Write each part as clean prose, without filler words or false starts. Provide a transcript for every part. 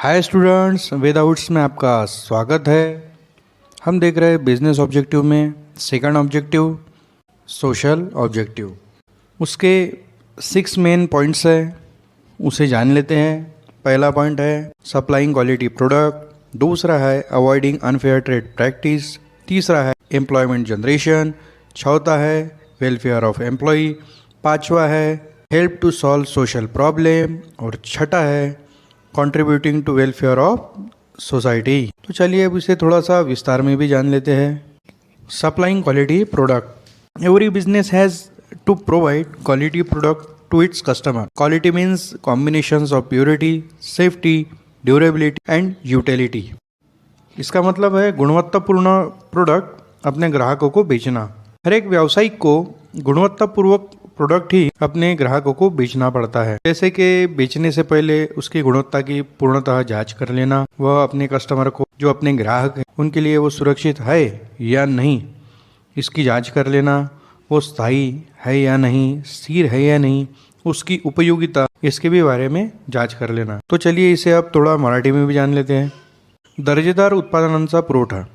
Hi students, वेदाउट्स में आपका स्वागत है। हम देख रहे हैं बिजनेस ऑब्जेक्टिव में सेकंड ऑब्जेक्टिव सोशल ऑब्जेक्टिव। उसके 6 मेन पॉइंट्स है, उसे जान लेते हैं। पहला पॉइंट है सप्लाइंग क्वालिटी प्रोडक्ट, दूसरा है अवॉइडिंग अनफेयर ट्रेड प्रैक्टिस, तीसरा है एम्प्लॉयमेंट जनरेशन, चौथा है वेलफेयर ऑफ एम्प्लॉय, पांचवा है help to solve social problem और छठा है contributing to welfare of society. तो चलिए अब इसे थोड़ा सा विस्तार में भी जान लेते हैं। Supplying quality product, every business has to provide quality product to its customer. Quality means combinations of purity, safety, durability and utility. इसका मतलब है गुणवत्तापूर्ण प्रोडक्ट अपने ग्राहकों को बेचना। हर एक व्यावसायिक को गुणवत्तापूर्वक प्रोडक्ट ही अपने ग्राहकों को बेचना पड़ता है। जैसे कि बेचने से पहले उसकी गुणवत्ता की पूर्णतः जांच कर लेना, वह अपने कस्टमर को, जो अपने ग्राहक हैं, उनके लिए वो सुरक्षित है या नहीं, इसकी जांच कर लेना। वो स्थायी है या नहीं, स्थिर है या नहीं, उसकी उपयोगिता, इसके भी बारे में जांच कर लेना। तो चलिए इसे अब थोड़ा मराठी में भी जान लेते हैं। दर्जेदार उत्पादनांचा पुरवठा,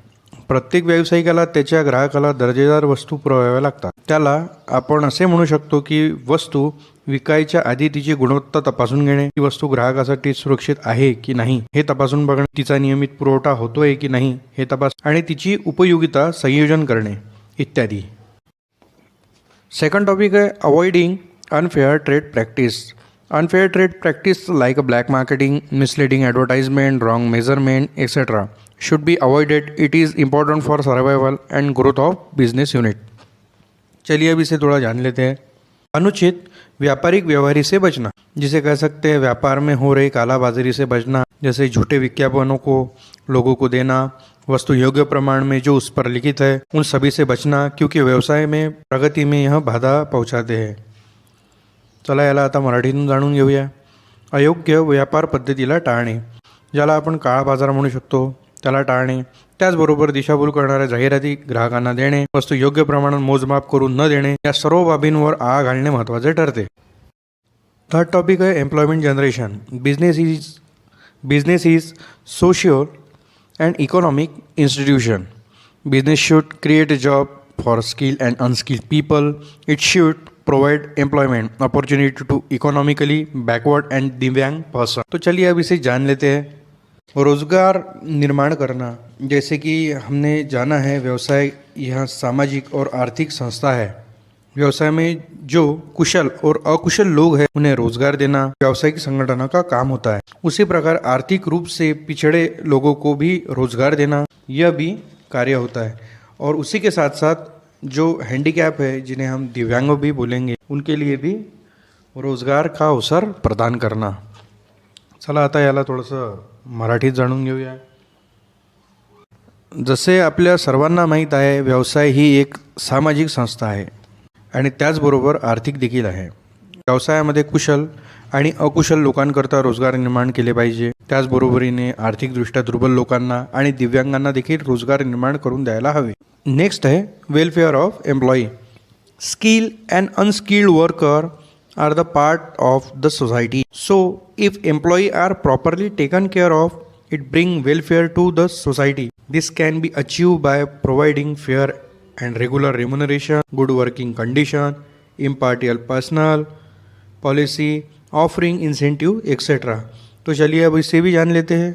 प्रत्येक व्यावसायिकाला त्याच्या ग्राहकाला दर्जेदार वस्तू पुरवाव्या लागतात। त्याला आपण असे म्हणू शकतो की वस्तू विकायच्या आधी तिची गुणवत्ता तपासून घेणे, ती वस्तू ग्राहकासाठी सुरक्षित आहे की नाही हे तपासून बघणे, तिचा नियमित पुरवठा होतोय की नाही हे तपास, आणि तिची उपयोगिता संयोजन करणे इत्यादी। सेकंड टॉपिक है avoiding unfair trade practice. Unfair trade practice like black marketing, misleading advertisement, wrong measurement etcetera should be avoided. It is important for survival and growth of business unit. चलिए अब इसे थोड़ा जान लेते हैं। अनुचित व्यापारिक व्यवहारी से बचना, जिसे कह सकते हैं व्यापार में हो रही कालाबाजारी से बचना, जैसे झूठे विज्ञापनों को लोगों को देना, वस्तु योग्य प्रमाण में जो उस पर लिखित है उन सभी से बचना, क्योंकि व्यवसाय में प्रगती में यह बाधा पहुंचाते हैं। चला याला आता मराठीतून जाणून घेऊया। अयोग्य व्यापार पद्धतीला टाळणे, ज्याला आपण काळा बाजार म्हणू शकतो, त्याला टाळणे। त्याचबरोबर दिशाभूल करणाऱ्या जाहिराती ग्राहकांना देणे, वस्तू योग्य प्रमाणात मोजमाप करून न देणे, या सर्व बाबींवर आळा घालणे महत्त्वाचे ठरते। थर्ड टॉपिक है employment generation. Business is social and economic institution. Business should create a job for skilled and unskilled people. It should provide employment opportunity to economically backward and दिव्यांग पर्सन। तो चलिए अब इसे जान लेते हैं। रोजगार निर्माण करना, जैसे कि हमने जाना है व्यवसाय यह सामाजिक और आर्थिक संस्था है। व्यवसाय में जो कुशल और अकुशल लोग हैं उन्हें रोजगार देना व्यावसायिक संगठन का काम होता है। उसी प्रकार आर्थिक रूप से पिछड़े लोगों को भी रोजगार देना यह भी कार्य होता है। और उसी के साथ साथ जो हैंडीकैप है, जिन्हें हम दिव्यांग भी बोलेंगे, उनके लिए भी रोजगार का अवसर प्रदान करना। चला आता याला थोडंसं मराठीत जाणून घेऊया। जसे आपल्या सर्वांना माहीत आहे, व्यवसाय ही एक सामाजिक संस्था आहे आणि त्याचबरोबर आर्थिक देखील आहे। व्यवसायामध्ये कुशल आणि अकुशल लोकांकरता रोजगार निर्माण केले पाहिजे। त्याचबरोबरीने आर्थिकदृष्ट्या दुर्बल लोकांना आणि दिव्यांगांना देखील रोजगार निर्माण करून द्यायला हवे। नेक्स्ट आहे welfare of employee. Skill and unskilled worker are the part of the society. So if employees are properly taken care of, it bring welfare to the society. This can be achieved by providing fair and regular remuneration, good working condition, impartial personnel, policy, offering incentive etc. तो चलिए अब इसे भी जान लेते हैं।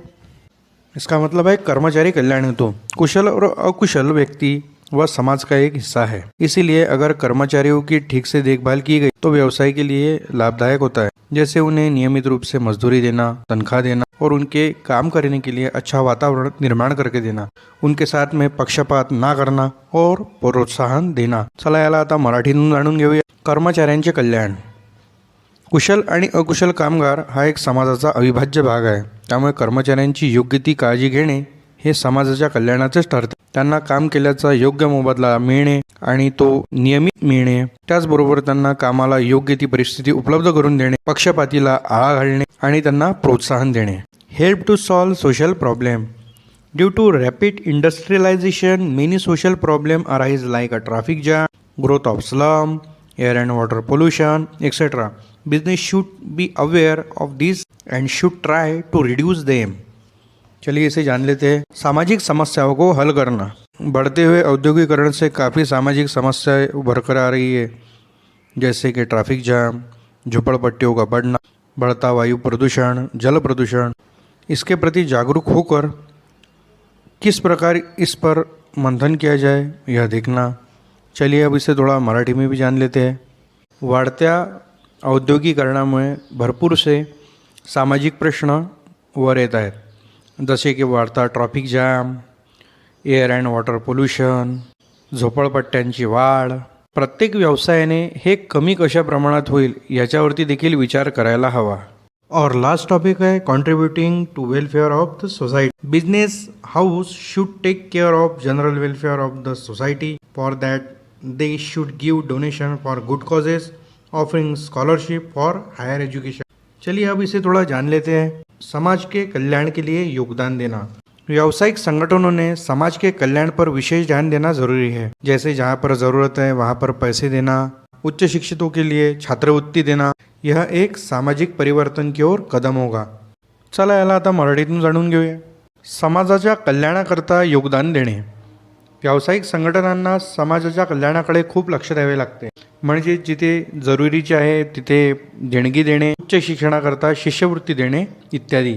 इसका मतलब है कर्मचारी कल्याण हेतु कुशल और अकुशल व्यक्ति वह समाज का एक हिस्सा है। इसीलिए अगर कर्मचारियों की ठीक से देखभाल की गई तो व्यवसाय के लिए लाभदायक होता है। जैसे उन्हें नियमित रूप से मजदूरी देना, तनख्वाह देना और उनके काम करने के लिए अच्छा वातावरण निर्माण करके देना, उनके साथ में पक्षपात ना करना और प्रोत्साहन देना। चला याला आता मराठीतून जाणून घेऊया। कर्मचाऱ्यांचे कल्याण। कुशल आणि अकुशल कामगार हा एक समाजाचा अविभाज्य भाग आहे। त्यामुळे कर्मचाऱ्यांची योग्य ती काळजी घेणे हे समाजाच्या कल्याणाचेच ठरते। त्यांना काम केल्याचा योग्य मोबदला मिळणे आणि तो नियमित मिळणे, त्याचबरोबर त्यांना कामाला योग्य ती परिस्थिती उपलब्ध करून देणे, पक्षपातीला आळा घालणे आणि त्यांना प्रोत्साहन देणे। Help to solve social problem. Due to rapid industrialization many social problem arise like a traffic jam, growth of slum, air and water pollution etcetera. Business should be aware of these and should try to reduce them. चलिए इसे जान लेते हैं। सामाजिक समस्याओं को हल करना। बढ़ते हुए औद्योगिकरण से काफ़ी सामाजिक समस्याएं उभर कर आ रही है, जैसे कि ट्रैफिक जाम, झुपड़पट्टियों का बढ़ना, बढ़ता वायु प्रदूषण, जल प्रदूषण। इसके प्रति जागरूक होकर किस प्रकार इस पर मंथन किया जाए यह देखना। चलिए अब इसे थोडा मराठी में भी जान लेते हैं। वाढत्या औद्योगिकरणामुळे भरपूर से सामाजिक प्रश्न वर येत आहेत, जसे की वाढता traffic jam, air and water pollution, झोपडपट्ट्यांची वाढ। प्रत्येक व्यवसायाने हे कमी कशा प्रमाणात होईल याच्यावरती देखील विचार करायला हवा। और लास्ट टॉपिक है contributing to welfare of the society. Business house should take care of general welfare of the society. For that they should give donation for good causes, offering scholarship for higher education. चलिए अब इसे थोड़ा जान लेते हैं। समाज के कल्याण के लिए योगदान देना। व्यावसायिक संगठनों ने समाज के कल्याण पर विशेष ध्यान देना जरूरी है, जैसे जहाँ पर ज़रूरत है वहाँ पर पैसे देना, उच्च शिक्षितों के लिए छात्रवृत्ती देना। यह एक सामाजिक परिवर्तन की ओर कदम होगा। चला याला आता मराठीतून जाणून घेऊया। समाजाच्या कल्याणाकरता योगदान देणे। व्यावसायिक संघटनांना समाजाच्या कल्याणाकडे खूप लक्ष द्यावे लागते, म्हणजे जिथे जरुरीचे आहे तिथे देणगी देणे, उच्च शिक्षणाकरता शिष्यवृत्ती देणे इत्यादी।